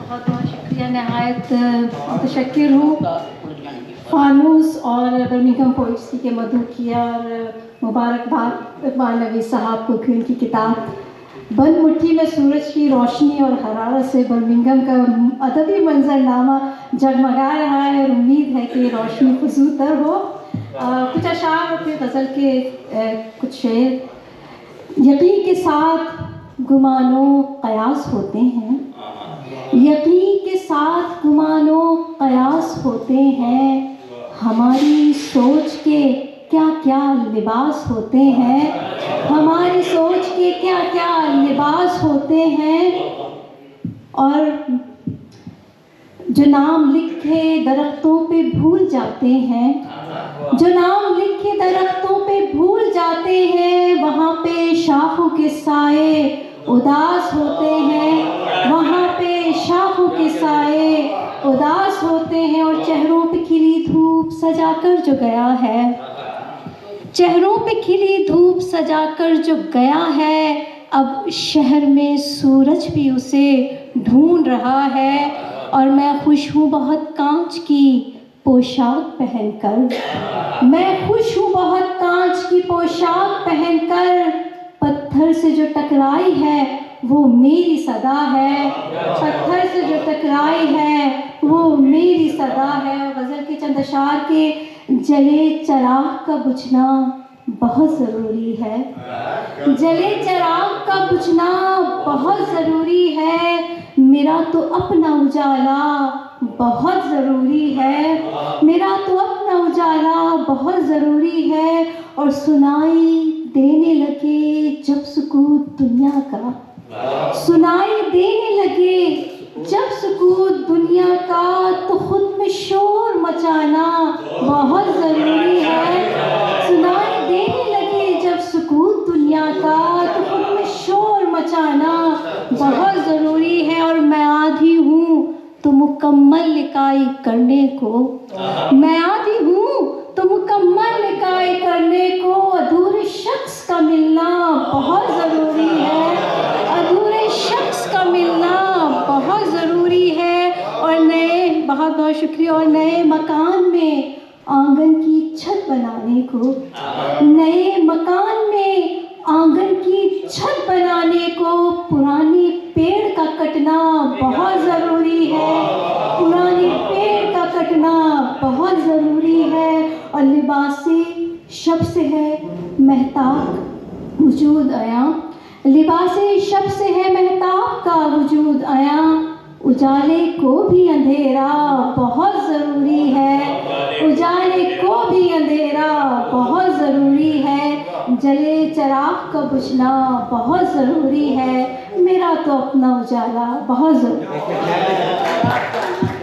बहुत बहुत शुक्रिया, नहायत मुतशक्किर हूँ फानूस और बर्मिंघम पोइट्री के मधु किया और मुबारकबाद इकबाल नबी साहब को कि उनकी किताब बंद मुट्ठी में सूरज की रोशनी और हरारत से बर्मिंघम का अदबी मंजरनामा जगमगा रहा है और उम्मीद है कि रोशनी फजूतर हो। कुछ अशार और फिर गज़ल के कुछ शेर। यकीन के साथ गुमानो कयास होते हैं, यकीन के साथ गुमानो कयास होते हैं, हमारी सोच के क्या क्या लिबास होते हैं, हमारी सोच के क्या क्या लिबास होते हैं। और जो नाम लिखे दरख्तों पे भूल जाते हैं, जो नाम लिखे दरख्तों पे भूल जाते हैं, वहाँ पे शाखों के साए उदास होते हैं, वहाँ पे शाखों के साए उदास होते हैं। और चेहरों पे खिली धूप सजाकर जो गया है, चेहरों पे खिली धूप सजाकर जो गया है, अब शहर में सूरज भी उसे ढूंढ रहा है। और मैं खुश हूँ बहुत कांच की पोशाक पहनकर, मैं खुश हूँ बहुत कांच की पोशाक पहनकर, पत्थर से जो टकराई है वो मेरी सदा है, पत्थर से जो टकराई है वो मेरी सदा है। गज़ल के चंद अशार के जले चिराग का बुझना बहुत ज़रूरी है, जले चिराग का बुझना बहुत ज़रूरी है, मेरा तो अपना उजाला बहुत ज़रूरी है, मेरा तो अपना उजाला बहुत ज़रूरी है। और सुनाई देने लगे जब सुकूत दुनिया का, सुनाई देने लगे जब सुकूत दुनिया का, तो खुद में शोर मचाना बहुत ज़रूरी है। सुनाई देने लगे जब सुकूत दुनिया का, तो खुद में शोर मचाना बहुत ज़रूरी है। और मैं आधी हूँ तो मुकम्मल लिकाई करने को, मैं आधी हूँ तो मुकम्मल लिकाई करने को, अधूरे शख्स का मिलना बहुत ज़रूरी है, अधूरे शख्स का मिलना बहुत ज़रूरी है। और नए बहुत बहुत शुक्रिया। और नए मकान में आंगन की छत बनाने को, नए मकान में आंगन की छत बनाने को, पुराने पेड़ का कटना बहुत ज़रूरी है, पुराने पेड़ का कटना बहुत ज़रूरी है। और लिबासे शब से है महताब वजूद आया, लिबासे शब से है महताब का वजूद आया, उजाले को भी अंधेरा बहुत ज़रूरी है, उजाले को भी अंधेरा बहुत ज़रूरी है, जले चिराग का बुझना बहुत ज़रूरी है, मेरा तो अपना उजाला बहुत ज़रूरी है।